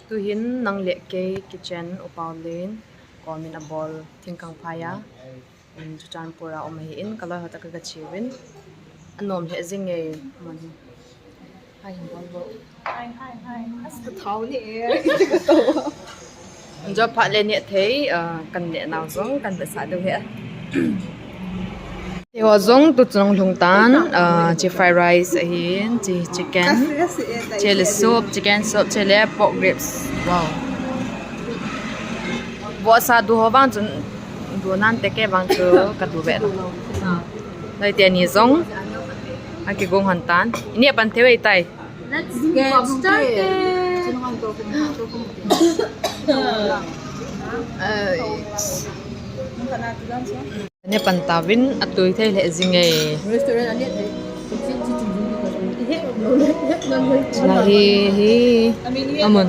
tu hin nang le ke kitchen Upaolen Kom in a bol thingkang phaya in chu chan pura om hi in color hata ka chiwin anom he zing e man hai bol bol hai as ta thau ni jo pha le nehthei kan ne naw zong kan be sa do he Yo zong tu chung lung tan chi fried rice hin chi chicken chili soup chicken soup chili pork ribs wow bo sa du ho bang chun du nan te ke bang chu ka du be dai te ni zong a ki gong han tan ni pan the wei tai Let's get started. ne pan tawin atui thei le zinge Restuarant anh nehthei. la hi amun